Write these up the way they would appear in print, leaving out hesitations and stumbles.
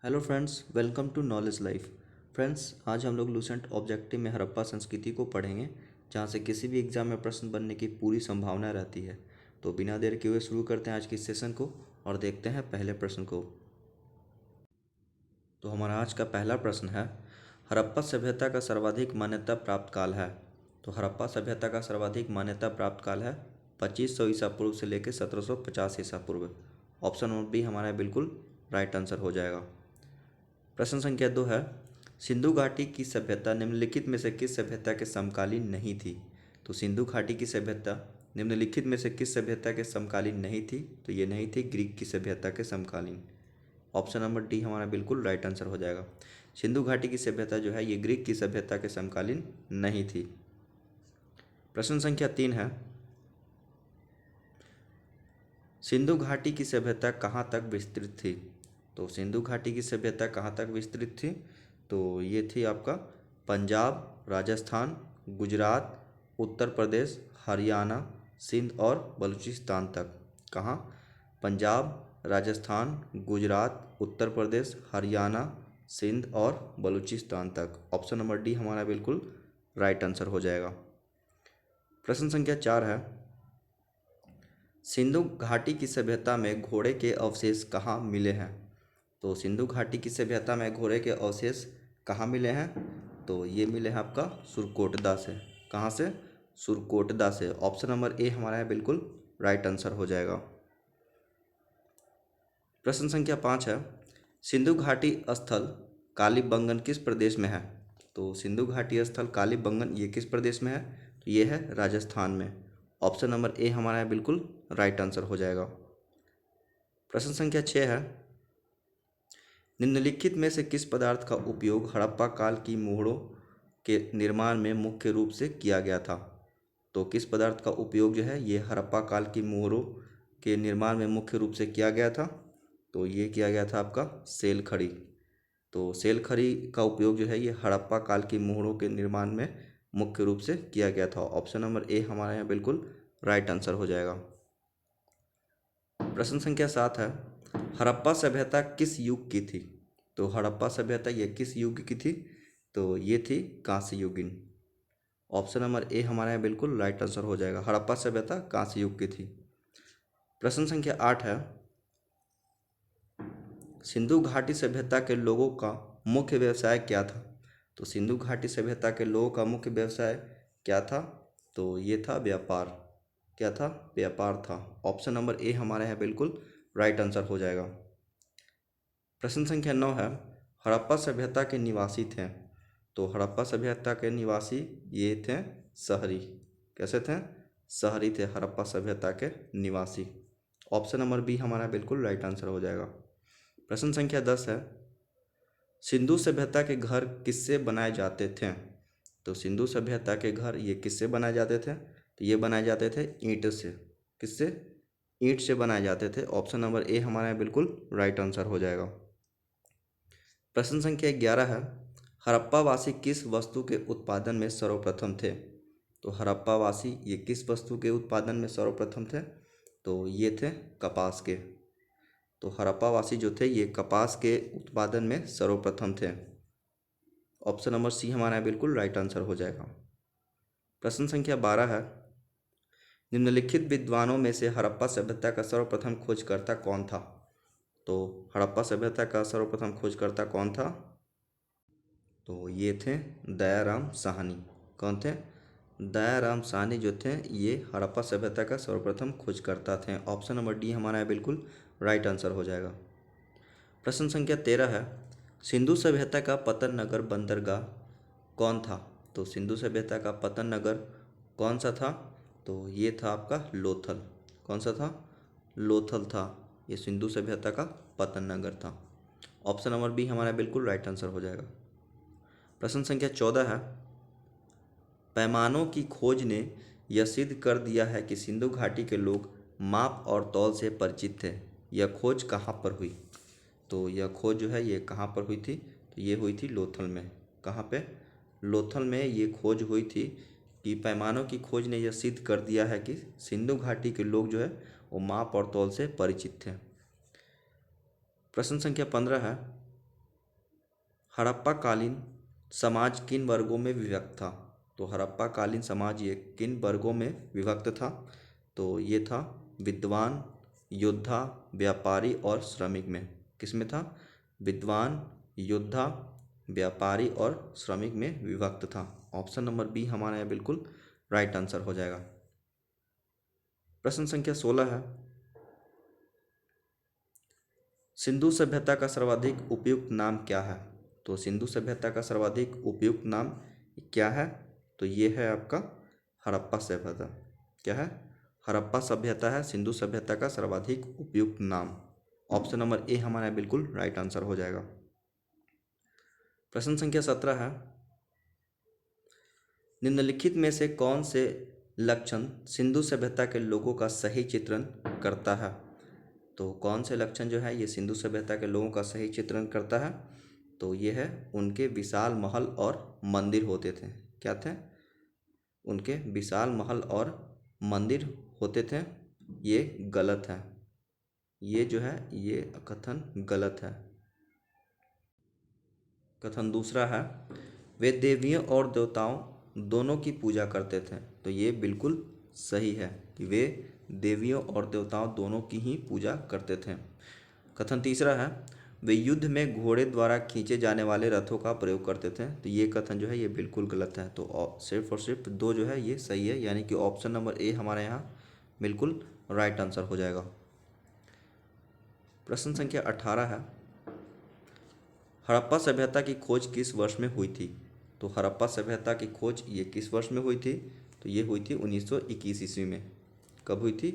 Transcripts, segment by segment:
Hello friends, welcome to Knowledge Life. Friends, आज हम लोग लूसेंट ऑब्जेक्टिव में हड़प्पा संस्कृति को पढ़ेंगे, जहाँ से किसी भी एग्जाम में प्रश्न बनने की पूरी संभावना रहती है। तो बिना देर के हुए शुरू करते हैं आज की सेशन को और देखते हैं पहले प्रश्न को। तो हमारा आज का पहला प्रश्न है, हड़प्पा सभ्यता का सर्वाधिक मान्यता प्राप्त काल है। तो हड़प्पा सभ्यता का सर्वाधिक मान्यता प्राप्त काल है 2500 ईसा पूर्व से लेकर 1750 ईसा पूर्व। ऑप्शन नंबर बी हमारा बिल्कुल राइट आंसर हो जाएगा। प्रश्न संख्या 2 है, सिंधु घाटी की सभ्यता निम्नलिखित में से किस सभ्यता के समकालीन नहीं थी। तो सिंधु घाटी की सभ्यता निम्नलिखित में से किस सभ्यता के समकालीन नहीं थी। तो ये नहीं थी ग्रीक की सभ्यता के समकालीन। ऑप्शन नंबर डी हमारा बिल्कुल राइट आंसर हो जाएगा। सिंधु घाटी की सभ्यता जो है ये ग्रीक की सभ्यता के समकालीन नहीं थी। प्रश्न संख्या 3 है, सिंधु घाटी की सभ्यता कहाँ तक विस्तृत थी। तो सिंधु घाटी की सभ्यता कहाँ तक विस्तृत थी। तो ये थी आपका पंजाब, राजस्थान, गुजरात, उत्तर प्रदेश, हरियाणा, सिंध और बलूचिस्तान तक। कहाँ? पंजाब, राजस्थान, गुजरात, उत्तर प्रदेश, हरियाणा, सिंध और बलूचिस्तान तक। ऑप्शन नंबर डी हमारा बिल्कुल राइट आंसर हो जाएगा। प्रश्न संख्या 4 है, सिंधु घाटी की सभ्यता में घोड़े के अवशेष कहाँ मिले हैं। तो सिंधु घाटी की सभ्यता में घोड़े के अवशेष कहाँ मिले हैं। तो ये मिले हैं आपका सुरकोटदा से। कहाँ से? सुरकोटदा से। ऑप्शन नंबर ए हमारा है बिल्कुल राइट आंसर हो जाएगा। प्रश्न संख्या 5 है, सिंधु घाटी स्थल कालीबंगन किस प्रदेश में है। तो सिंधु घाटी स्थल कालीबंगन ये किस प्रदेश में है। तो ये है राजस्थान में। ऑप्शन नंबर ए हमारा है बिल्कुल राइट आंसर हो जाएगा। प्रश्न संख्या 6 है, निम्नलिखित में से किस पदार्थ का उपयोग हड़प्पा काल की मोहरों के निर्माण में मुख्य रूप से किया गया था। तो किस पदार्थ का उपयोग जो है ये हड़प्पा काल की मोहरों के निर्माण में मुख्य रूप से किया गया था। तो ये किया गया था आपका सेल खड़ी। तो सेल खड़ी का उपयोग जो है ये हड़प्पा काल की मोहरों के निर्माण में मुख्य रूप से किया गया था। ऑप्शन नंबर ए हमारे यहाँ बिल्कुल राइट आंसर हो जाएगा। प्रश्न संख्या 7 है, हड़प्पा सभ्यता किस युग की थी। तो हड़प्पा सभ्यता ये किस युग की थी। तो ये थी कांस्य युगीन। ऑप्शन नंबर ए हमारा यहाँ बिल्कुल राइट आंसर हो जाएगा। हड़प्पा सभ्यता कांस्य युग की थी। प्रश्न संख्या 8 है, सिंधु घाटी सभ्यता के लोगों का मुख्य व्यवसाय क्या था। तो सिंधु घाटी सभ्यता के लोगों का मुख्य व्यवसाय क्या था। तो ये था व्यापार। क्या था? व्यापार था। ऑप्शन नंबर ए हमारे यहाँ बिल्कुल राइट आंसर हो जाएगा। प्रश्न संख्या 9 है, हड़प्पा सभ्यता के निवासी थे। तो हड़प्पा सभ्यता के निवासी ये थे शहरी। कैसे थे? शहरी थे हड़प्पा सभ्यता के निवासी। ऑप्शन नंबर बी हमारा बिल्कुल राइट आंसर हो जाएगा। प्रश्न संख्या 10 है, सिंधु सभ्यता के घर किससे बनाए जाते थे। तो सिंधु सभ्यता के घर ये किससे बनाए जाते थे। तो ये बनाए जाते थे ईंट से। किससे? ईंट से बनाए जाते थे। ऑप्शन नंबर ए हमारा बिल्कुल राइट आंसर हो जाएगा। प्रश्न संख्या 11 है, हड़प्पावासी किस वस्तु के उत्पादन में सर्वप्रथम थे। तो हड़प्पावासी ये किस वस्तु के उत्पादन में सर्वप्रथम थे। तो ये थे कपास के। तो हड़प्पावासी जो थे ये कपास के उत्पादन में सर्वप्रथम थे। ऑप्शन नंबर सी हमारा बिल्कुल राइट आंसर हो जाएगा। प्रश्न संख्या 12 है, निम्नलिखित विद्वानों में से हड़प्पा सभ्यता का सर्वप्रथम खोजकर्ता कौन था। तो हड़प्पा सभ्यता का सर्वप्रथम खोजकर्ता कौन था। तो ये थे दयाराम साहनी। कौन थे? दयाराम साहनी जो थे ये हड़प्पा सभ्यता का सर्वप्रथम खोजकर्ता थे। ऑप्शन नंबर डी हमारा बिल्कुल राइट आंसर हो जाएगा। प्रश्न संख्या 13 है, सिंधु सभ्यता का पतन नगर बंदरगाह कौन था। तो सिंधु सभ्यता का पतन नगर कौन सा था। तो ये था आपका लोथल। कौन सा था? लोथल था। ये सिंधु सभ्यता का पतन नगर था। ऑप्शन नंबर बी हमारा बिल्कुल राइट आंसर हो जाएगा। प्रश्न संख्या 14 है, पैमानों की खोज ने यह सिद्ध कर दिया है कि सिंधु घाटी के लोग माप और तौल से परिचित थे। यह खोज कहाँ पर हुई। तो यह खोज जो है ये कहाँ पर हुई थी। तो ये हुई थी लोथल में। कहाँ पे? लोथल में ये खोज हुई थी कि पैमानों की खोज ने यह सिद्ध कर दिया है कि सिंधु घाटी के लोग जो है वो माप और तौल से परिचित थे। प्रश्न संख्या 15 है, हड़प्पा कालीन समाज किन वर्गों में विभक्त था? तो हड़प्पा कालीन समाज ये किन वर्गों में विभक्त था? तो ये था विद्वान, योद्धा, व्यापारी और श्रमिक में। किस में था? विद्वान, योद्धा, व्यापारी और श्रमिक में विभक्त था। ऑप्शन नंबर बी हमारा यहाँ बिल्कुल राइट आंसर हो जाएगा। प्रश्न संख्या 16 है, सिंधु सभ्यता का सर्वाधिक उपयुक्त नाम क्या है? तो सिंधु सभ्यता का सर्वाधिक उपयुक्त नाम क्या है? तो ये है आपका हड़प्पा सभ्यता। क्या है? हड़प्पा सभ्यता है सिंधु सभ्यता का सर्वाधिक उपयुक्त नाम। ऑप्शन नंबर ए हमारा बिल्कुल राइट आंसर हो जाएगा। प्रश्न संख्या 17 है, निम्नलिखित में से कौन से लक्षण सिंधु सभ्यता के लोगों का सही चित्रण करता है? तो कौन से लक्षण जो है ये सिंधु सभ्यता के लोगों का सही चित्रण करता है? तो ये है उनके विशाल महल और मंदिर होते थे। क्या थे? उनके विशाल महल और मंदिर होते थे। ये गलत है। ये जो है ये कथन गलत है। कथन दूसरा है, वे देवियों और देवताओं दोनों की पूजा करते थे। तो ये बिल्कुल सही है कि वे देवियों और देवताओं दोनों की ही पूजा करते थे। कथन तीसरा है, वे युद्ध में घोड़े द्वारा खींचे जाने वाले रथों का प्रयोग करते थे। तो ये कथन जो है ये बिल्कुल गलत है। तो सिर्फ और सिर्फ दो जो है ये सही है, यानी कि ऑप्शन नंबर ए हमारे यहाँ बिल्कुल राइट आंसर हो जाएगा। प्रश्न संख्या 18 है, हड़प्पा सभ्यता की खोज किस वर्ष में हुई थी? तो हड़प्पा सभ्यता की खोज ये किस वर्ष में हुई थी? तो ये हुई थी 1921 ईस्वी में। कब हुई थी?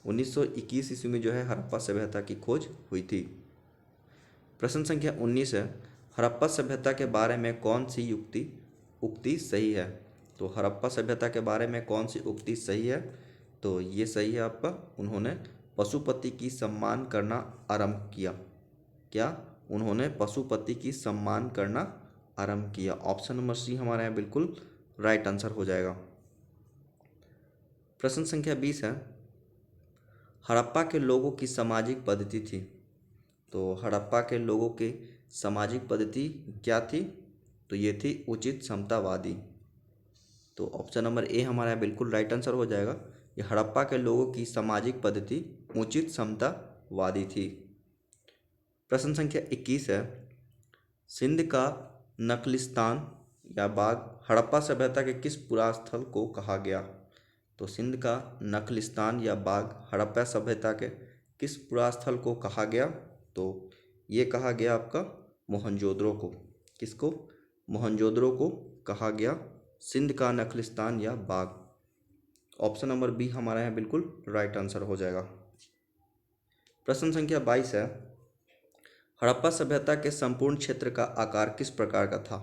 1921 ईस्वी में जो है हड़प्पा सभ्यता की खोज हुई थी। प्रश्न संख्या 19 है, हड़प्पा सभ्यता के बारे में कौन सी उक्ति सही है? तो हड़प्पा सभ्यता के बारे में कौन सी उक्ति सही है? तो ये सही है आपका, उन्होंने पशुपति की सम्मान करना आरंभ किया। क्या? उन्होंने पशुपति की सम्मान करना आरंभ किया। ऑप्शन नंबर सी हमारे यहाँ बिल्कुल राइट आंसर हो जाएगा। प्रश्न संख्या 20 है, हड़प्पा के लोगों की सामाजिक पद्धति थी। तो हड़प्पा के लोगों की सामाजिक पद्धति क्या थी? तो ये थी उचित समतावादी। तो ऑप्शन नंबर ए हमारा यहाँ बिल्कुल राइट आंसर हो जाएगा। ये हड़प्पा के लोगों की सामाजिक पद्धति उचित समतावादी थी। प्रश्न संख्या 21 है, सिंध का नखलिस्तान या बाग हड़प्पा सभ्यता के किस पुरास्थल को कहा गया? तो सिंध का नखलिस्तान या बाग हड़प्पा सभ्यता के किस पुरास्थल को कहा गया? तो ये कहा गया आपका मोहनजोदड़ो को। किसको? मोहनजोदड़ो को कहा गया सिंध का नखलिस्तान या बाग। ऑप्शन नंबर बी हमारा यहाँ बिल्कुल राइट आंसर हो जाएगा। प्रश्न संख्या 22 है, हड़प्पा सभ्यता के संपूर्ण क्षेत्र का आकार किस प्रकार का था?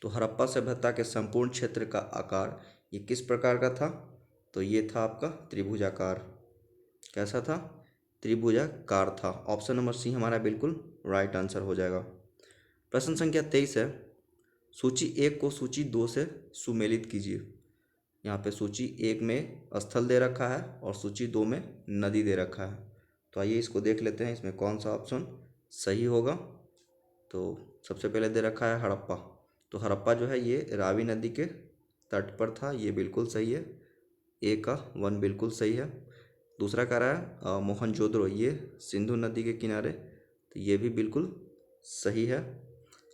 तो हड़प्पा सभ्यता के संपूर्ण क्षेत्र का आकार ये किस प्रकार का था? तो ये था आपका त्रिभुजाकार। कैसा था? त्रिभुजाकार था। ऑप्शन नंबर सी हमारा बिल्कुल राइट आंसर हो जाएगा। प्रश्न संख्या 23 है, सूची 1 को सूची 2 से सुमेलित कीजिए। यहाँ पे सूची 1 में स्थल दे रखा है और सूची 2 में नदी दे रखा है। तो आइए इसको देख लेते हैं, इसमें कौन सा ऑप्शन सही होगा। तो सबसे पहले दे रखा है हड़प्पा। तो हड़प्पा जो है ये रावी नदी के तट पर था, ये बिल्कुल सही है। ए का 1 बिल्कुल सही है। दूसरा कह रहा है मोहनजोदड़ो, ये सिंधु नदी के किनारे, तो ये भी बिल्कुल सही है।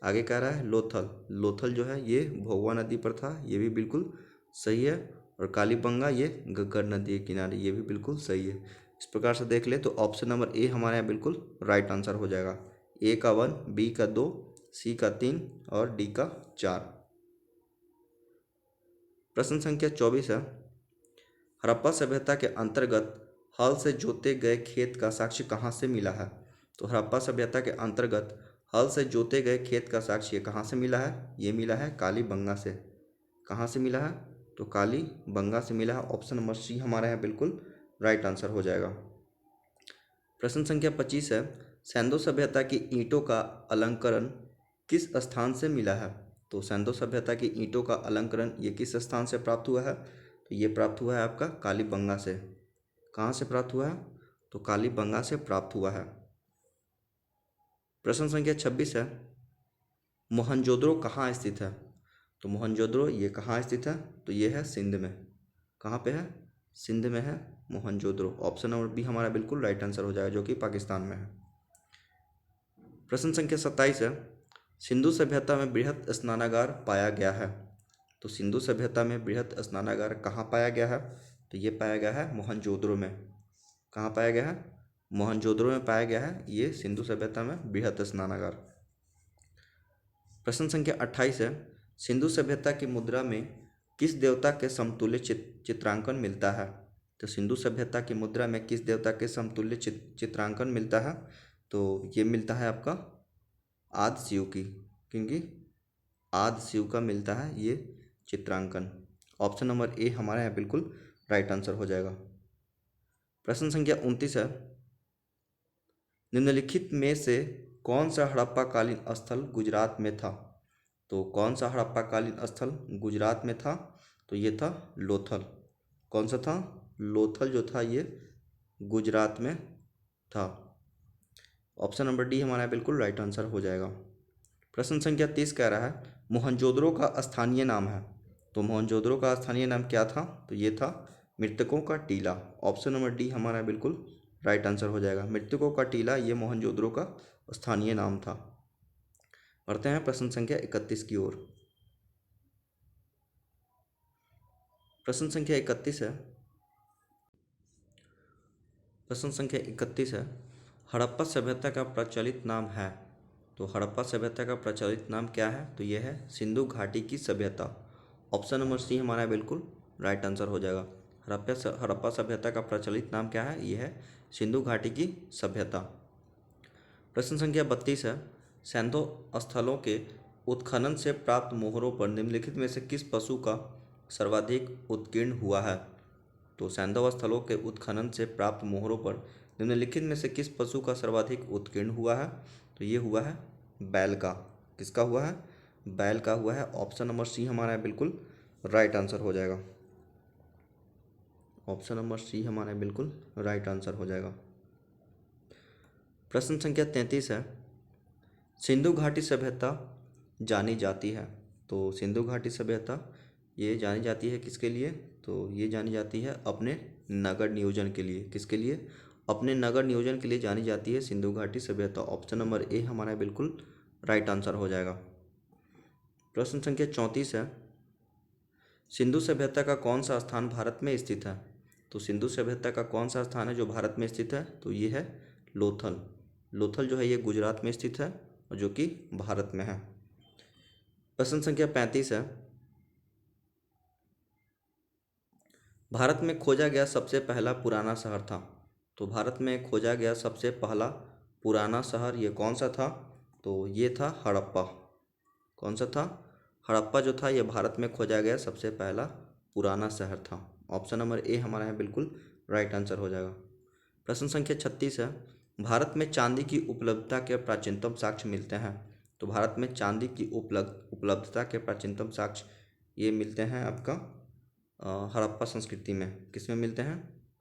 आगे कह रहा है लोथल, लोथल जो है ये भोगवा नदी पर था, ये भी बिल्कुल सही है। और कालीबंगा ये घग्गर नदी के किनारे, ये भी बिल्कुल सही है। इस प्रकार से देख ले तो ऑप्शन नंबर ए हमारे यहाँ बिल्कुल राइट आंसर हो जाएगा। ए का 1, बी का 2, सी का 3 और डी का 4। प्रश्न संख्या 24 है, हड़प्पा सभ्यता के अंतर्गत हल से जोते गए खेत का साक्ष्य कहाँ से मिला है? तो हड़प्पा सभ्यता के अंतर्गत हल से जोते गए खेत का साक्ष्य कहाँ से मिला है? ये मिला है कालीबंगा से। कहाँ से मिला है? तो कालीबंगा से मिला है। ऑप्शन नंबर सी हमारा है बिल्कुल राइट आंसर हो जाएगा। प्रश्न संख्या 25 है, सैंधो सभ्यता की ईंटों का अलंकरण किस स्थान से मिला है? तो सैंधो सभ्यता की ईंटों का अलंकरण ये किस स्थान से प्राप्त हुआ है? तो ये प्राप्त हुआ है आपका कालीबंगा से। कहाँ से प्राप्त हुआ है? तो कालीबंगा से प्राप्त हुआ है। प्रश्न संख्या 26 है, मोहनजोदड़ो कहाँ स्थित है? तो मोहनजोदड़ो ये कहाँ स्थित है? तो ये है सिंध में। कहाँ पे है? सिंध में है मोहनजोदड़ो। ऑप्शन नंबर बी हमारा बिल्कुल राइट आंसर हो जाएगा, जो कि पाकिस्तान में है। प्रश्न संख्या 27 है, सिंधु सभ्यता में बृहत स्नानागार पाया गया है। तो सिंधु सभ्यता में बृहत स्नानागार कहाँ पाया गया है? तो ये पाया गया है मोहनजोदड़ो में। कहाँ पाया गया है? मोहनजोदड़ो में पाया गया है ये सिंधु सभ्यता में बृहत स्नानागार। प्रश्न संख्या 28 है, सिंधु सभ्यता की मुद्रा में किस देवता के समतुल्य चित्रांकन मिलता है? तो सिंधु सभ्यता की मुद्रा में किस देवता के समतुल्य चित्रांकन मिलता है? तो ये मिलता है आपका आदि शिव की, क्योंकि आदि शिव का मिलता है ये चित्रांकन। ऑप्शन नंबर ए हमारे यहाँ बिल्कुल राइट आंसर हो जाएगा। प्रश्न संख्या 29 है, निम्नलिखित में से कौन सा हड़प्पा कालीन स्थल गुजरात में था? तो कौन सा हड़प्पा कालीन स्थल गुजरात में था? तो ये था लोथल। कौन सा था? लोथल जो था ये गुजरात में था। ऑप्शन नंबर डी हमारा बिल्कुल राइट आंसर हो जाएगा। प्रश्न संख्या 30 कह रहा है, मोहनजोदड़ो का स्थानीय नाम है। तो मोहनजोदड़ो का स्थानीय नाम क्या था? तो ये था मृतकों का टीला। ऑप्शन नंबर डी हमारा बिल्कुल राइट आंसर हो जाएगा। मृतकों का टीला ये मोहनजोदड़ो का स्थानीय नाम था। बढ़ते हैं प्रश्न संख्या 31 की ओर। प्रश्न संख्या 31 है, प्रश्न संख्या 31 है, हड़प्पा सभ्यता का प्रचलित नाम है। तो हड़प्पा सभ्यता का प्रचलित नाम क्या है? तो यह है सिंधु घाटी की सभ्यता। ऑप्शन नंबर सी हमारा बिल्कुल राइट आंसर हो जाएगा। हड़प्पा सभ्यता का प्रचलित नाम क्या है? यह है सिंधु घाटी की सभ्यता। प्रश्न संख्या 32 है, सैंधव स्थलों के उत्खनन से प्राप्त मोहरों पर निम्नलिखित में से किस पशु का सर्वाधिक उत्कीर्ण हुआ है? तो सैंधव स्थलों के उत्खनन से प्राप्त मोहरों पर निम्नलिखित में से किस पशु का सर्वाधिक उत्कीर्ण हुआ है? तो ये हुआ है बैल का। किसका हुआ है? बैल का हुआ है। ऑप्शन नंबर सी हमारा बिल्कुल राइट आंसर हो जाएगा। ऑप्शन नंबर सी हमारा बिल्कुल राइट आंसर हो जाएगा। प्रश्न संख्या 33 है, सिंधु घाटी सभ्यता जानी जाती है। तो सिंधु घाटी सभ्यता ये जानी जाती है किसके लिए? तो ये जानी जाती है अपने नगर नियोजन के लिए। किसके लिए? अपने नगर नियोजन के लिए जानी जाती है सिंधु घाटी सभ्यता। ऑप्शन नंबर ए हमारा बिल्कुल राइट आंसर हो जाएगा। प्रश्न संख्या 34 है, सिंधु सभ्यता का कौन सा स्थान भारत में स्थित है? तो सिंधु सभ्यता का कौन सा स्थान है जो भारत में स्थित है? तो ये है लोथल। लोथल जो है ये गुजरात में स्थित है और जो कि भारत में है। प्रश्न संख्या 35 है, भारत में खोजा गया सबसे पहला पुराना शहर था। तो भारत में खोजा गया सबसे पहला पुराना शहर ये कौन सा था? तो ये था हड़प्पा। कौन सा था? हड़प्पा जो था ये भारत में खोजा गया सबसे पहला पुराना शहर था। ऑप्शन नंबर ए हमारा है बिल्कुल राइट आंसर हो जाएगा। प्रश्न संख्या 36 है, भारत में चांदी की उपलब्धता के प्राचीनतम साक्ष्य मिलते हैं। तो भारत में चांदी की उपलब्धता के प्राचीनतम साक्ष्य ये मिलते हैं आपका हड़प्पा संस्कृति में। किस में मिलते हैं?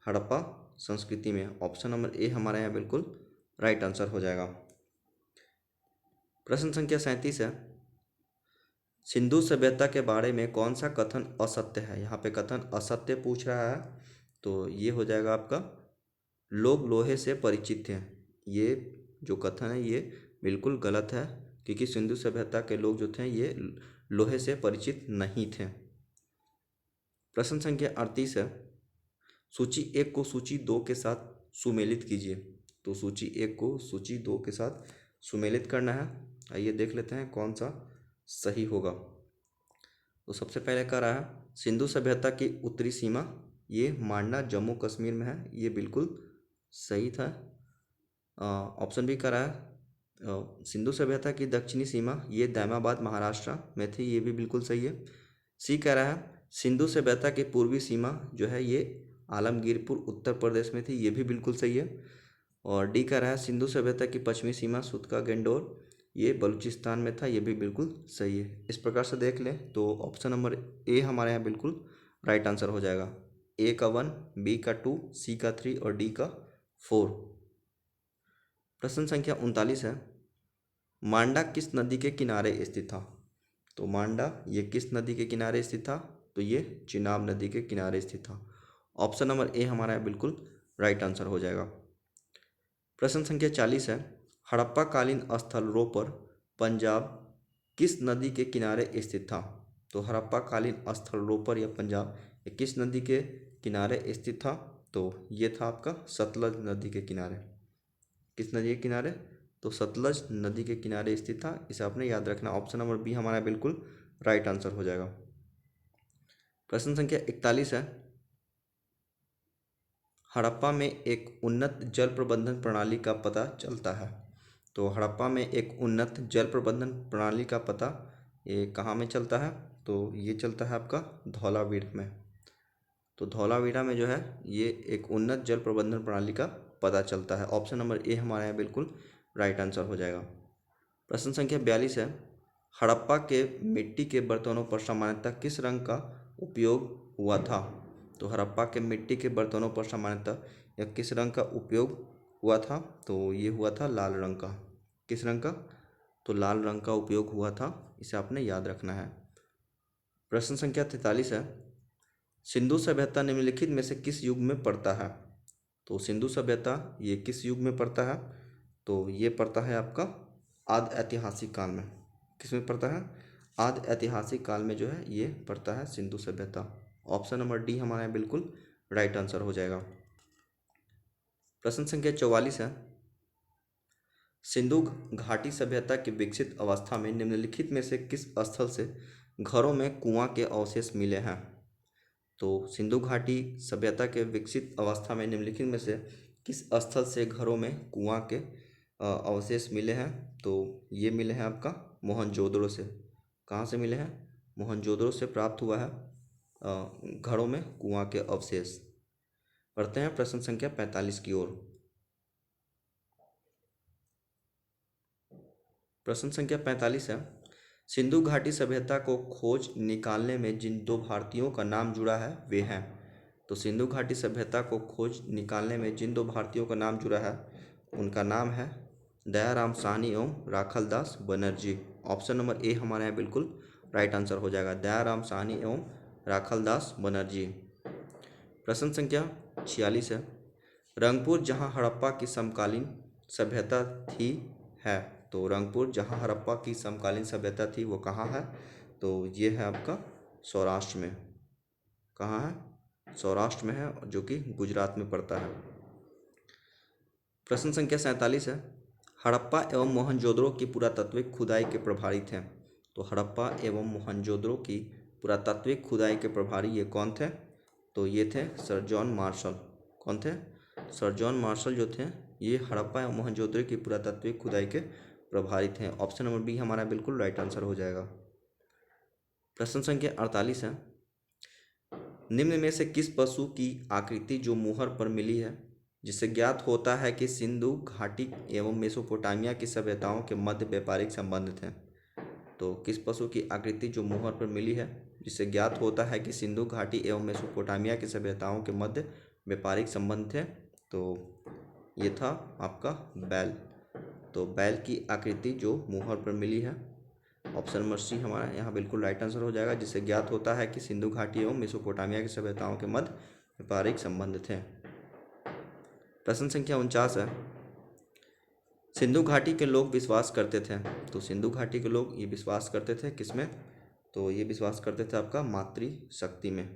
हड़प्पा संस्कृति में। ऑप्शन नंबर ए हमारे यहाँ बिल्कुल राइट आंसर हो जाएगा। प्रश्न संख्या 37 है, सिंधु सभ्यता के बारे में कौन सा कथन असत्य है? यहाँ पे कथन असत्य पूछ रहा है, तो ये हो जाएगा आपका लोग लोहे से परिचित थे। ये जो कथन है ये बिल्कुल गलत है, क्योंकि सिंधु सभ्यता के लोग जो थे ये लोहे से परिचित नहीं थे। प्रश्न संख्या 38 है, सूची 1 को सूची 2 के साथ सुमेलित कीजिए। तो सूची 1 को सूची 2 के साथ सुमेलित करना है। आइए देख लेते हैं कौन सा सही होगा। तो सबसे पहले कह रहा है सिंधु सभ्यता की उत्तरी सीमा ये मांडना जम्मू कश्मीर में है। ये बिल्कुल सही था। ऑप्शन भी कह रहा है सिंधु सभ्यता की दक्षिणी सीमा ये दैमाबाद महाराष्ट्र में थी। ये भी बिल्कुल सही है। सी कह रहा है सिंधु सभ्यता की पूर्वी सीमा जो है ये आलमगीरपुर उत्तर प्रदेश में थी। ये भी बिल्कुल सही है। और डी कह रहा है सिंधु सभ्यता की पश्चिमी सीमा सुतका गेंडोर ये बलूचिस्तान में था। ये भी बिल्कुल सही है। इस प्रकार से देख लें तो ऑप्शन नंबर ए हमारे यहाँ बिल्कुल राइट आंसर हो जाएगा। ए का 1, बी का 2, सी का 3 और डी का 4। प्रश्न संख्या 39 है, मांडा किस नदी के किनारे स्थित था? तो मांडा ये किस नदी के किनारे स्थित था? तो ये चिनाब नदी के किनारे स्थित था। ऑप्शन नंबर ए हमारा बिल्कुल राइट आंसर हो जाएगा। प्रश्न संख्या 40 है, हड़प्पा कालीन स्थल रोपर पंजाब किस नदी के किनारे स्थित था? तो हड़प्पा कालीन स्थल रोपर या पंजाब ये किस नदी के किनारे स्थित था? तो ये था आपका सतलज नदी के किनारे। किस नदी के किनारे? तो सतलज नदी के किनारे स्थित था। इसे आपने याद रखना। ऑप्शन नंबर बी हमारा बिल्कुल राइट आंसर हो जाएगा। प्रश्न संख्या 41 है, हड़प्पा में एक उन्नत जल प्रबंधन प्रणाली का पता चलता है। तो हड़प्पा में एक उन्नत जल प्रबंधन प्रणाली का पता ये कहाँ में चलता है? तो ये चलता है आपका धौलावीरा में। तो धौलावीरा में जो है ये एक उन्नत जल प्रबंधन प्रणाली का पता चलता है। ऑप्शन नंबर ए हमारे यहाँ बिल्कुल राइट आंसर हो जाएगा। प्रश्न संख्या 42 है, हड़प्पा के मिट्टी के बर्तनों पर सामान्यतः किस रंग का उपयोग हुआ था? तो हड़प्पा के मिट्टी के बर्तनों पर सामान्यतः यह किस रंग का उपयोग हुआ था? तो ये हुआ था लाल रंग का। किस रंग का? तो लाल रंग का उपयोग हुआ था। इसे आपने याद रखना है। प्रश्न संख्या 43 है, सिंधु सभ्यता निम्नलिखित में से किस युग में पड़ता है? तो सिंधु सभ्यता ये किस युग में पड़ता है? तो ये पड़ता है आपका आदि ऐतिहासिक काल में। किस में पड़ता है? आदि ऐतिहासिक काल में जो है ये पड़ता है सिंधु सभ्यता। ऑप्शन नंबर डी हमारा बिल्कुल राइट आंसर हो जाएगा। प्रश्न संख्या 44 है, सिंधु घाटी सभ्यता की विकसित अवस्था में निम्नलिखित में से किस स्थल से घरों में कुआं के अवशेष मिले हैं? तो सिंधु घाटी सभ्यता के विकसित अवस्था में निम्नलिखित में से किस स्थल से घरों में कुआं के अवशेष मिले हैं? तो ये मिले हैं आपका मोहनजोदड़ो से। कहाँ से मिले हैं? मोहनजोदड़ो से प्राप्त हुआ है घरों में कुआं के अवशेष। बढ़ते हैं प्रश्न संख्या 45 की ओर। प्रश्न संख्या 45 है, सिंधु घाटी सभ्यता को खोज निकालने में जिन दो भारतीयों का नाम जुड़ा है वे हैं। तो सिंधु घाटी सभ्यता को खोज निकालने में जिन दो भारतीयों का नाम जुड़ा है उनका नाम है दयाराम साहनी एवं Rakhaldas Banerjee. Option number A हमारे यहाँ बिल्कुल राइट आंसर हो जाएगा, दयाराम साहनी एवं राखलदास बनर्जी। प्रश्न संख्या 46 है, रंगपुर जहाँ हड़प्पा की समकालीन सभ्यता थी है। तो रंगपुर जहाँ हड़प्पा की समकालीन सभ्यता थी वो कहाँ है? तो ये है आपका सौराष्ट्र में। कहाँ है? सौराष्ट्र में है, जो कि गुजरात में पड़ता है। प्रश्न संख्या 47 है, हड़प्पा एवं मोहनजोदड़ो की पुरातात्विक खुदाई के प्रभारी थे। तो हड़प्पा एवं मोहनजोदड़ो की पुरातात्विक खुदाई के प्रभारी ये कौन थे? तो ये थे सर जॉन मार्शल। कौन थे? सर जॉन मार्शल जो थे ये हड़प्पा एवं मोहनजोदड़ो की पुरातात्विक खुदाई के प्रभारी थे। ऑप्शन नंबर बी हमारा बिल्कुल राइट आंसर हो जाएगा। प्रश्न संख्या 48 है, निम्न में से किस पशु की आकृति जो मुहर पर मिली है जिससे ज्ञात होता है कि सिंधु घाटी एवं मेसोपोटामिया की सभ्यताओं के मध्य व्यापारिक संबंध थे? तो किस पशु की आकृति जो मुहर पर मिली है जिससे ज्ञात होता है कि सिंधु घाटी एवं मेसोपोटामिया की सभ्यताओं के मध्य व्यापारिक संबंध थे? तो ये था आपका बैल। तो बैल की आकृति जो मुहर पर मिली है, ऑप्शन नंबर सी हमारा यहाँ बिल्कुल राइट आंसर हो जाएगा, जिससे ज्ञात होता है कि सिंधु घाटी एवं मेसोपोटामिया की सभ्यताओं के मध्य व्यापारिक संबंध थे। प्रश्न संख्या 49 है, सिंधु घाटी के लोग विश्वास करते थे। तो सिंधु घाटी के लोग ये विश्वास करते थे किसमें? तो ये विश्वास करते थे आपका मातृशक्ति में।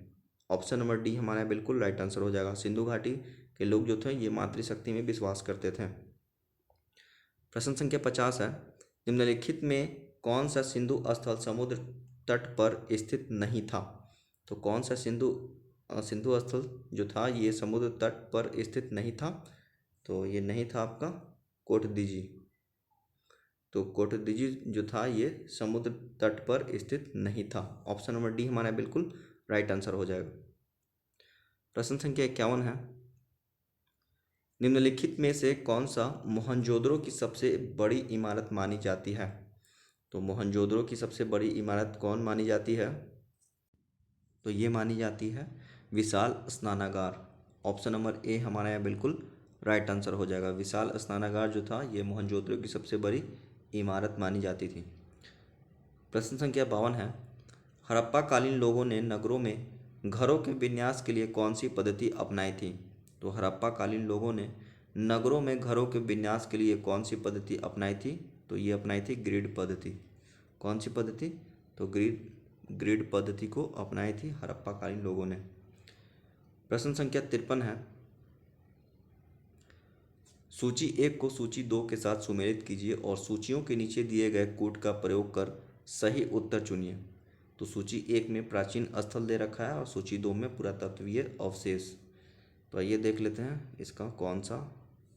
ऑप्शन नंबर डी हमारा बिल्कुल राइट आंसर हो जाएगा, सिंधु घाटी के लोग जो थे ये मातृशक्ति में विश्वास करते थे। प्रश्न संख्या 50 है, निम्नलिखित में कौन सा सिंधु स्थल समुद्र तट पर स्थित नहीं था? तो कौन सा सिंधु स्थल जो था ये समुद्र तट पर स्थित नहीं था? तो ये नहीं था आपका कोटदीजी। तो कोटदीजी जो था ये समुद्र तट पर स्थित नहीं था। ऑप्शन नंबर डी हमारा बिल्कुल राइट आंसर हो जाएगा। प्रश्न संख्या 51 है, निम्नलिखित में से कौन सा मोहनजोदड़ो की सबसे बड़ी इमारत मानी जाती है? तो मोहनजोदड़ो की सबसे बड़ी इमारत कौन मानी जाती है? तो ये मानी जाती है विशाल स्नानागार। ऑप्शन नंबर ए हमारा यहाँ बिल्कुल राइट आंसर हो जाएगा। विशाल स्नानागार जो था ये मोहनजोदड़ो की सबसे बड़ी इमारत मानी जाती थी। प्रश्न संख्या 52 है, हड़प्पा कालीन लोगों ने नगरों में घरों के विन्यास के लिए कौन सी पद्धति अपनाई थी? तो हड़प्पा कालीन लोगों ने नगरों में घरों के विन्यास के लिए कौन सी पद्धति अपनाई थी? तो ये अपनाई थी ग्रिड पद्धति। कौन सी पद्धति? तो ग्रिड पद्धति को अपनाई थी हड़प्पा कालीन लोगों ने। प्रश्न संख्या 53 है, सूची 1 को सूची 2 के साथ सुमेलित कीजिए और सूचियों के नीचे दिए गए कूट का प्रयोग कर सही उत्तर चुनिए। तो सूची 1 में प्राचीन स्थल दे रखा है और सूची 2 में पुरातत्वीय अवशेष। तो आइए देख लेते हैं इसका कौन सा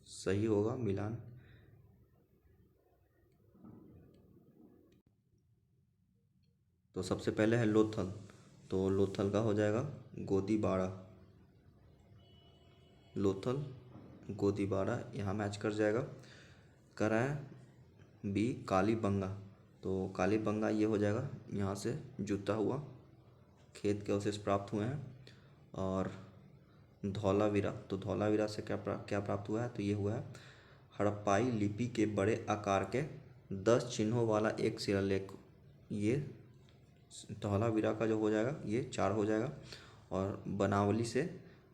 सही होगा मिलान। तो सबसे पहले है लोथल, तो लोथल का हो जाएगा गोदीबाड़ा। लोथल गोदीबाड़ा यहाँ मैच कर जाएगा। करा है बी कालीबंगा, तो कालीबंगा ये हो जाएगा, यहाँ से जुता हुआ खेत के अवशेष प्राप्त हुए हैं। और धौलावीरा, तो धौलावीरा से क्या प्राप्त हुआ है? तो ये हुआ है हड़प्पाई लिपि के बड़े आकार के 10 चिन्हों वाला एक शिलालेख। ये धौलावीरा का जो हो जाएगा ये 4 हो जाएगा। और बनावली से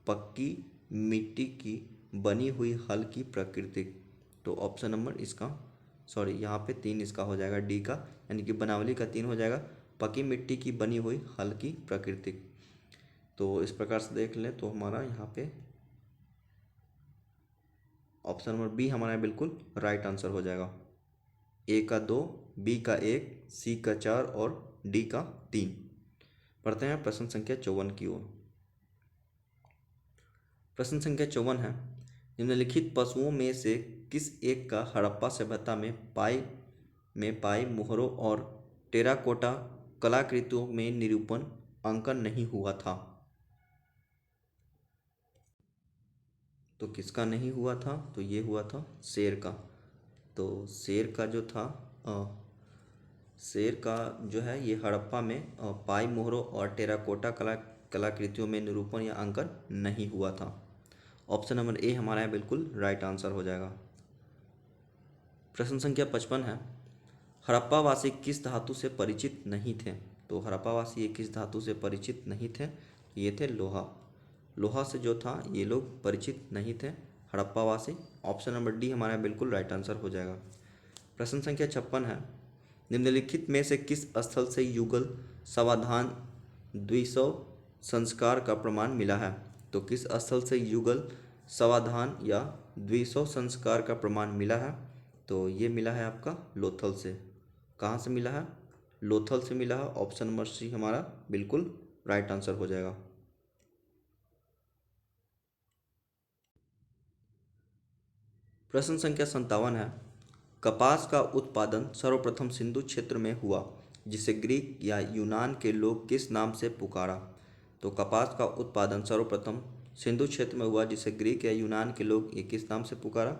पक्की मिट्टी की बनी हुई हल की प्रकृति, तो ऑप्शन नंबर इसका यहाँ पे 3 इसका हो जाएगा डी का, यानी कि बनावली का 3 हो जाएगा, पक्की मिट्टी की बनी हुई हल की प्रकृति। तो इस प्रकार से देख लें तो हमारा यहाँ पे ऑप्शन नंबर बी हमारा बिल्कुल राइट आंसर हो जाएगा। ए का 2, बी का 1, सी का 4 और डी का 3। पढ़ते हैं प्रश्न संख्या 54 की ओर। प्रश्न संख्या 54 है, निम्नलिखित पशुओं में से किस एक का हड़प्पा सभ्यता में पाई मोहरों और टेराकोटा कलाकृतियों में निरूपण अंकन नहीं हुआ था? तो किसका नहीं हुआ था? तो ये हुआ था शेर का। तो शेर का जो था शेर का जो है ये हड़प्पा में पाई मोहरों और टेराकोटा कलाकृतियों में निरूपण या अंकन नहीं हुआ था। ऑप्शन नंबर ए हमारा है बिल्कुल राइट आंसर हो जाएगा। प्रश्न संख्या 55 है, हड़प्पावासी किस धातु से परिचित नहीं थे? तो हड़प्पावासी ये किस धातु से परिचित नहीं थे? ये थे लोहा। लोहा से जो था ये लोग परिचित नहीं थे हड़प्पावासी। ऑप्शन नंबर डी हमारा बिल्कुल राइट आंसर हो जाएगा। प्रश्न संख्या 56 है, निम्नलिखित में से किस स्थल से युगल समाधान द्विसव संस्कार का प्रमाण मिला है? तो किस स्थल से युगल समाधान या द्विसव संस्कार का प्रमाण मिला है? तो ये मिला है आपका लोथल से। कहाँ से मिला है? लोथल से मिला है। ऑप्शन नंबर सी हमारा बिल्कुल राइट आंसर हो जाएगा। प्रश्न संख्या 57 है, कपास का उत्पादन सर्वप्रथम सिंधु क्षेत्र में हुआ जिसे ग्रीक या यूनान के लोग किस नाम से पुकारा? तो कपास का उत्पादन सर्वप्रथम सिंधु क्षेत्र में हुआ जिसे ग्रीक या यूनान के लोग ये किस नाम से पुकारा?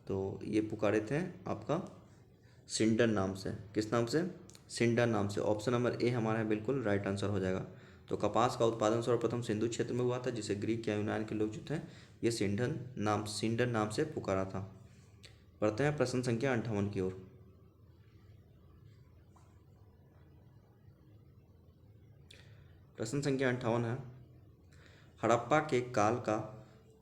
तो ये पुकारे थे आपका सिंडर नाम से। किस नाम से? सिंडर नाम से। ऑप्शन नंबर ए हमारा बिल्कुल राइट आंसर हो जाएगा। तो कपास का उत्पादन सर्वप्रथम सिंधु क्षेत्र में हुआ था जिसे ग्रीक या यूनान के लोग जो थे ये सिंडर नाम से पुकारा था। बढ़ते हैं प्रश्न संख्या 58 की ओर। प्रश्न संख्या 58 है, हड़प्पा के काल का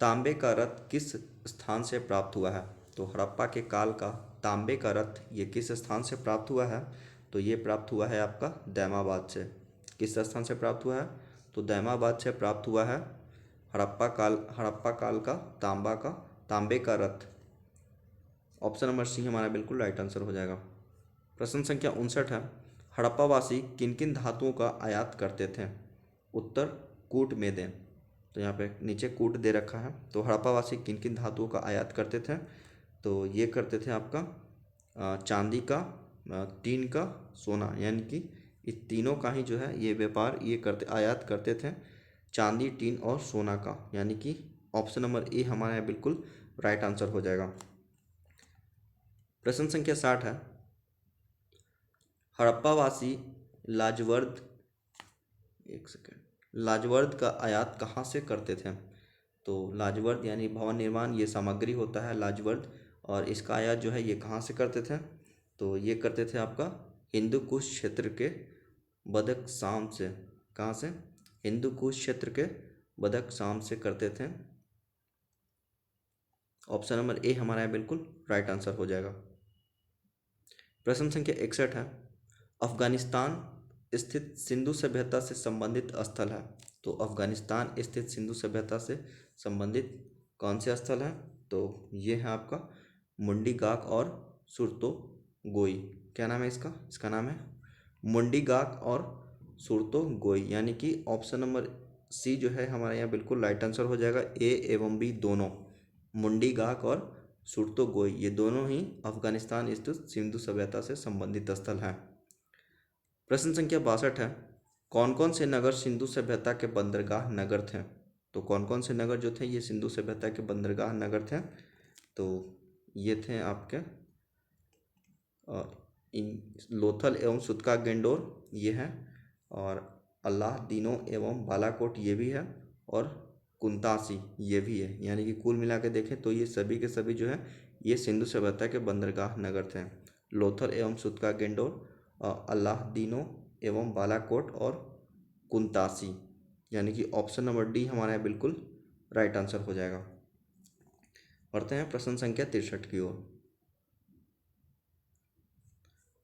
तांबे का रथ किस स्थान से प्राप्त हुआ है? तो हड़प्पा के काल का तांबे का रथ ये किस स्थान से प्राप्त हुआ है? तो ये प्राप्त हुआ है आपका दैमाबाद से। किस स्थान से प्राप्त हुआ है? तो दैमाबाद से प्राप्त हुआ है हड़प्पा काल का तांबे का रथ। ऑप्शन नंबर सी हमारा बिल्कुल राइट आंसर हो जाएगा। प्रश्न संख्या 59 है, हड़प्पावासी किन किन धातुओं का आयात करते थे? उत्तर कूट में दें। तो यहाँ पे नीचे कूट दे रखा है। तो हड़प्पावासी किन किन धातुओं का आयात करते थे? तो ये करते थे आपका चांदी का, टीन का, सोना, यानी कि इस तीनों का ही जो है ये व्यापार ये आयात करते थे, चांदी, टीन और सोना का, यानी कि ऑप्शन नंबर ए हमारा बिल्कुल राइट आंसर हो जाएगा। प्रश्न संख्या 60 है, हड़प्पावासी लाजवर्द का आयात कहाँ से करते थे? तो लाजवर्द यानी भवन निर्माण ये सामग्री होता है लाजवर्द, और इसका आयात जो है ये कहाँ से करते थे? तो ये करते थे आपका हिंदू कुश क्षेत्र के बदख्शां से। कहाँ से? हिंदू कुश क्षेत्र के बदख्शां से करते थे। ऑप्शन नंबर ए हमारा है बिल्कुल राइट आंसर हो जाएगा। प्रश्न संख्या 61 है, अफगानिस्तान स्थित सिंधु सभ्यता से संबंधित स्थल है। तो अफगानिस्तान स्थित सिंधु सभ्यता से संबंधित कौन से स्थल है? तो ये है आपका मुंडी गाक और सुरतो गोई। क्या नाम है इसका? इसका नाम है मुंडी गाक और सुरतो गोई, यानी कि ऑप्शन नंबर सी जो है हमारे यहाँ बिल्कुल राइट आंसर हो जाएगा। ए एवं बी दोनों, मुंडी गाक और सुरतो गोई, ये दोनों ही अफगानिस्तान स्थित सिंधु सभ्यता से संबंधित स्थल हैं। प्रश्न संख्या 62 है, कौन कौन से नगर सिंधु सभ्यता के बंदरगाह नगर थे? तो कौन कौन से नगर जो थे ये सिंधु सभ्यता के बंदरगाह नगर थे? तो ये थे आपके लोथल एवं सुतका गेंडोर ये है, और अल्लाह दीनो एवं बालाकोट ये भी है, और कुंतासी ये भी है। यानी कि कुल मिला के देखें तो ये सभी के सभी जो है ये सिंधु सभ्यता के बंदरगाह नगर थे। लोथल एवं सुतका गेंडोर, अल्लाह दीनो एवं बालाकोट और कुंतासी, यानी कि ऑप्शन नंबर डी हमारा है बिल्कुल राइट आंसर हो जाएगा। बढ़ते हैं प्रश्न संख्या 63 की ओर।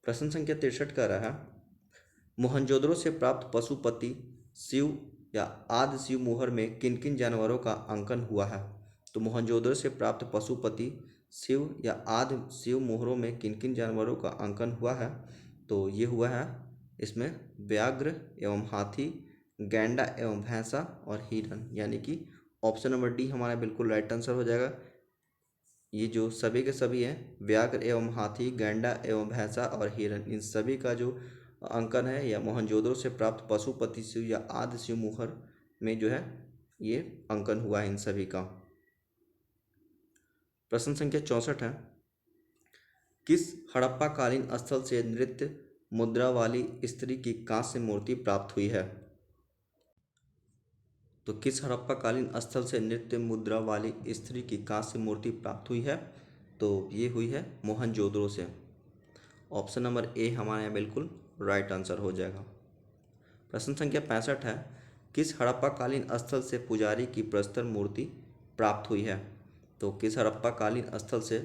प्रश्न संख्या 63 कह रहा है, मोहनजोदड़ो से प्राप्त पशुपति शिव या आदि शिव मोहर में किन किन जानवरों का अंकन हुआ है? तो मोहनजोदड़ो से प्राप्त पशुपति शिव या आदि शिव मोहरों में किन किन जानवरों का अंकन हुआ है? तो ये हुआ है इसमें व्याघ्र एवं हाथी, गैंडा एवं भैंसा और हिरन, यानी कि ऑप्शन नंबर डी हमारा बिल्कुल राइट आंसर हो जाएगा। ये जो सभी के सभी हैं व्याघ्र एवं हाथी, गैंडा एवं भैंसा और हिरन, इन सभी का जो अंकन है या मोहनजोदड़ो से प्राप्त पशुपति शिव या आदि शिव मोहर में जो है ये अंकन हुआ है इन सभी का। प्रश्न संख्या 64 है, किस हड़प्पा कालीन स्थल से नृत्य मुद्रा वाली स्त्री की कांस्य मूर्ति प्राप्त हुई है? तो किस हड़प्पा कालीन स्थल से नृत्य मुद्रा वाली स्त्री की कांस्य मूर्ति प्राप्त हुई है? तो ये हुई है मोहनजोदड़ो से। ऑप्शन नंबर ए हमारे यहाँ बिल्कुल राइट आंसर हो जाएगा। प्रश्न संख्या 65 है, किस हड़प्पा कालीन स्थल से पुजारी की प्रस्तर मूर्ति प्राप्त हुई है? तो किस हड़प्पा कालीन स्थल से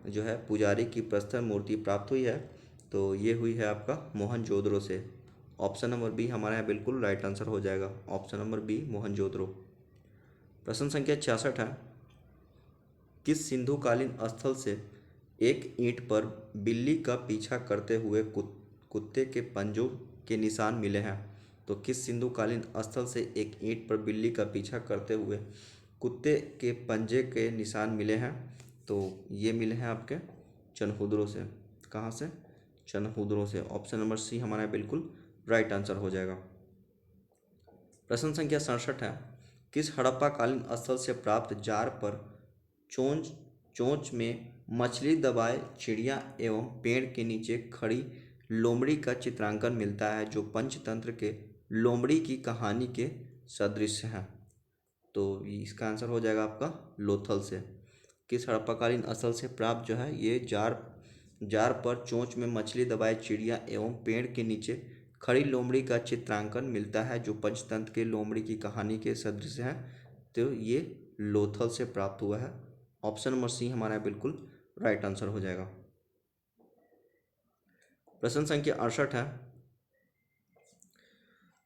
जो है पुजारी की प्रस्तर मूर्ति प्राप्त हुई है? तो ये हुई है आपका मोहनजोदड़ो से। ऑप्शन नंबर बी हमारे यहाँ बिल्कुल राइट आंसर हो जाएगा। Option number B Mohenjodaro. प्रश्न संख्या 66 है, किस सिंधु कालीन स्थल से एक ईंट पर बिल्ली का पीछा करते हुए कुत्ते के पंजों के निशान मिले हैं? तो किस सिंधु कालीन स्थल से एक ईंट पर बिल्ली का पीछा करते हुए कुत्ते के पंजे के निशान मिले हैं? तो ये मिले हैं आपके चनहुदरो से। कहाँ से? चनहुदरो से। ऑप्शन नंबर सी हमारा बिल्कुल राइट आंसर हो जाएगा। प्रश्न संख्या 67 है, किस हड़प्पा कालीन स्थल से प्राप्त जार पर चोंच में मछली दबाए चिड़िया एवं पेड़ के नीचे खड़ी लोमड़ी का चित्रांकन मिलता है जो पंचतंत्र के लोमड़ी की कहानी के सदृश है? तो इसका आंसर हो जाएगा आपका लोथल से। किस हड़प्पाकालीन स्थल से प्राप्त जो है ये जार पर चोंच में मछली दबाए चिड़िया एवं पेड़ के नीचे खड़ी लोमड़ी का चित्रांकन मिलता है जो पंचतंत्र के लोमड़ी की कहानी के सदृश है? तो ये लोथल से प्राप्त हुआ है। ऑप्शन नंबर सी हमारा बिल्कुल राइट आंसर हो जाएगा। प्रश्न संख्या 68 है,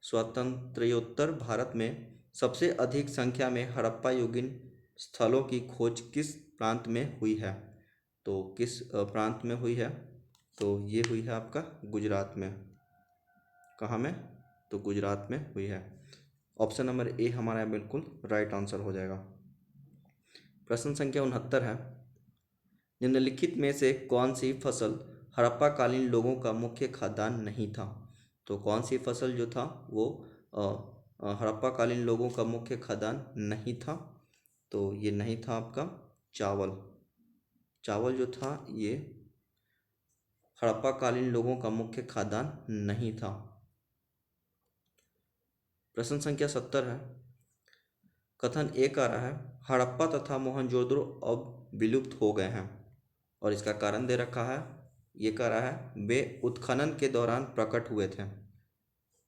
स्वातंत्र्योत्तर भारत में सबसे अधिक संख्या में हड़प्पा युगीन स्थलों की खोज किस प्रांत में हुई है? तो किस प्रांत में हुई है? तो ये हुई है आपका गुजरात में। कहाँ में? तो गुजरात में हुई है। ऑप्शन नंबर ए हमारा बिल्कुल राइट आंसर हो जाएगा। प्रश्न संख्या 69 है, निम्नलिखित में से कौन सी फसल हड़प्पा कालीन लोगों का मुख्य खाद्यान्न नहीं था? तो कौन सी फसल जो था वो हड़प्पा कालीन लोगों का मुख्य खाद्यान्न नहीं था? तो ये नहीं था आपका चावल। चावल जो था ये हड़प्पा कालीन लोगों का मुख्य खाद्यान्न नहीं था। प्रश्न संख्या 70 है, कथन एक आ रहा है, हड़प्पा तथा मोहनजोदड़ो अब विलुप्त हो गए हैं, और इसका कारण दे रखा है ये कह रहा है वे उत्खनन के दौरान प्रकट हुए थे।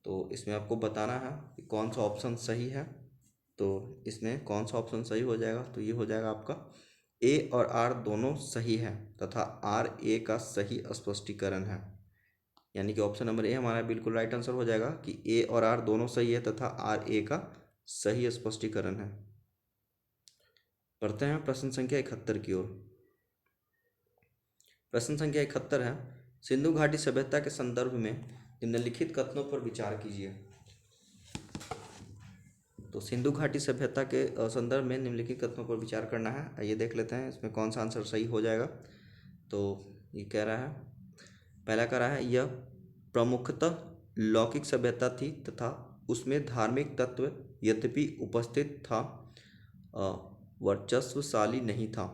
तो इसमें आपको बताना है कि कौन सा ऑप्शन सही है। तो इसमें कौन सा ऑप्शन सही हो जाएगा, तो ये हो जाएगा आपका ए और आर दोनों सही है तथा आर ए का सही स्पष्टीकरण है। यानी कि ऑप्शन नंबर ए हमारा बिल्कुल राइट आंसर हो जाएगा कि ए और आर दोनों सही है तथा आर ए का सही स्पष्टीकरण है। बढ़ते हैं प्रश्न संख्या 71 की ओर। प्रश्न संख्या 71 है, सिंधु घाटी सभ्यता के संदर्भ में निम्नलिखित कथनों पर विचार कीजिए। तो सिंधु घाटी सभ्यता के संदर्भ में निम्नलिखित कथनों पर विचार करना है। आइए देख लेते हैं इसमें कौन सा आंसर सही हो जाएगा। तो ये कह रहा है, पहला कह रहा है यह प्रमुखतः लौकिक सभ्यता थी तथा उसमें धार्मिक तत्व यद्यपि उपस्थित था वर्चस्वशाली नहीं था।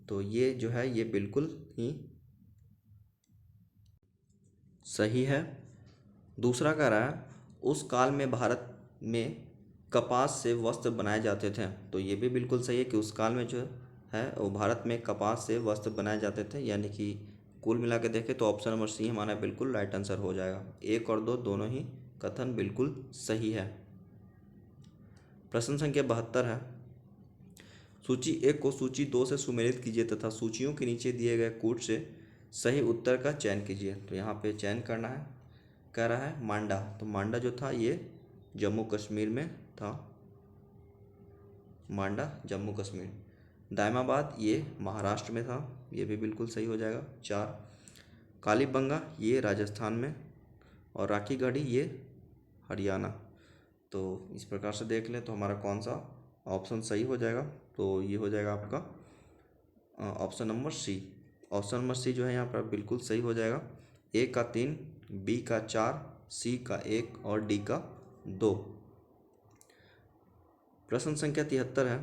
तो ये जो है ये बिल्कुल ही सही है। दूसरा कह रहा है उस काल में भारत में कपास से वस्त्र बनाए जाते थे। तो ये भी बिल्कुल सही है कि उस काल में जो है वो भारत में कपास से वस्त्र बनाए जाते थे। यानी कि कुल मिला के देखें तो ऑप्शन नंबर सी हमारा बिल्कुल राइट आंसर हो जाएगा। 1 और 2 दोनों ही कथन बिल्कुल सही है। प्रश्न संख्या 72 है, सूची 1 को सूची 2 से सुमेलित कीजिए तथा सूचियों के नीचे दिए गए कूट से सही उत्तर का चयन कीजिए। तो यहाँ पे चयन करना है। कह रहा है मांडा, तो मांडा जो था ये जम्मू कश्मीर में था। मांडा जम्मू कश्मीर। दायमाबाद ये महाराष्ट्र में था, ये भी बिल्कुल सही हो जाएगा। 4 कालीबंगा ये राजस्थान में और राखी गढ़ी ये हरियाणा। तो इस प्रकार से देख लें तो हमारा कौन सा ऑप्शन सही हो जाएगा। तो ये हो जाएगा आपका option number C. Option number C जो है यहाँ पर बिल्कुल सही हो जाएगा। ए का 3, बी का 4, सी का 1 और डी का 2। प्रश्न संख्या 73 है,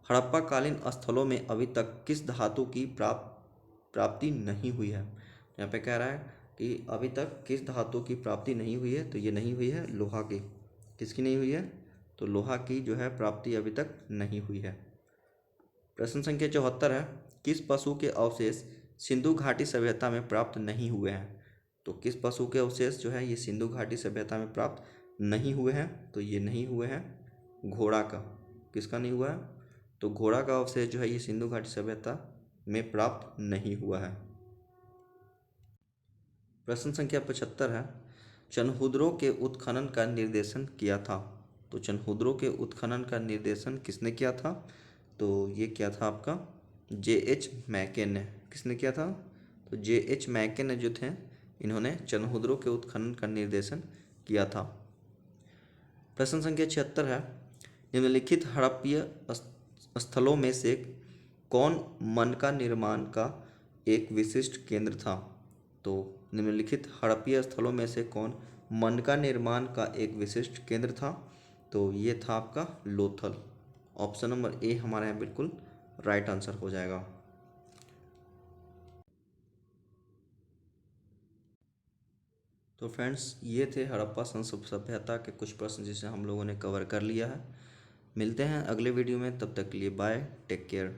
हड़प्पा कालीन स्थलों में अभी तक किस धातु की प्राप्ति नहीं हुई है। यहाँ पे कह रहा है कि अभी तक किस धातु की प्राप्ति नहीं हुई है। तो ये नहीं हुई है लोहा की। किसकी नहीं हुई है, तो लोहा की जो है प्राप्ति अभी तक नहीं हुई है। प्रश्न संख्या 74 है, किस पशु के अवशेष सिंधु घाटी सभ्यता में प्राप्त नहीं हुए हैं। तो किस पशु के अवशेष जो है ये सिंधु घाटी सभ्यता में प्राप्त नहीं हुए हैं। तो ये नहीं हुए हैं घोड़ा का। किसका नहीं हुआ है, तो घोड़ा का अवशेष जो है ये सिंधु घाटी सभ्यता में प्राप्त नहीं हुआ है। प्रश्न संख्या 75 है, चनहुद्रों के उत्खनन का निर्देशन किया था। तो चनहुद्रों के उत्खनन का निर्देशन किसने किया था, तो ये क्या था आपका J.H. मैकेन ने। किसने किया था, तो J.H. मैकेन ने जो थे इन्होंने चनहुद्रों के उत्खनन का निर्देशन किया था। प्रश्न संख्या 76 है, निम्नलिखित हड़प्पीय स्थलों में से कौन मनका निर्माण का एक विशिष्ट केंद्र था। तो निम्नलिखित हड़प्पीय स्थलों में से कौन मनका निर्माण का एक विशिष्ट केंद्र था। तो ये था आपका लोथल। ऑप्शन नंबर ए हमारे यहाँ बिल्कुल राइट आंसर हो जाएगा। तो फ्रेंड्स ये थे हड़प्पा सभ्यता के कुछ प्रश्न जिसे हम लोगों ने कवर कर लिया है। मिलते हैं अगले वीडियो में, तब तक के लिए बाय, टेक केयर।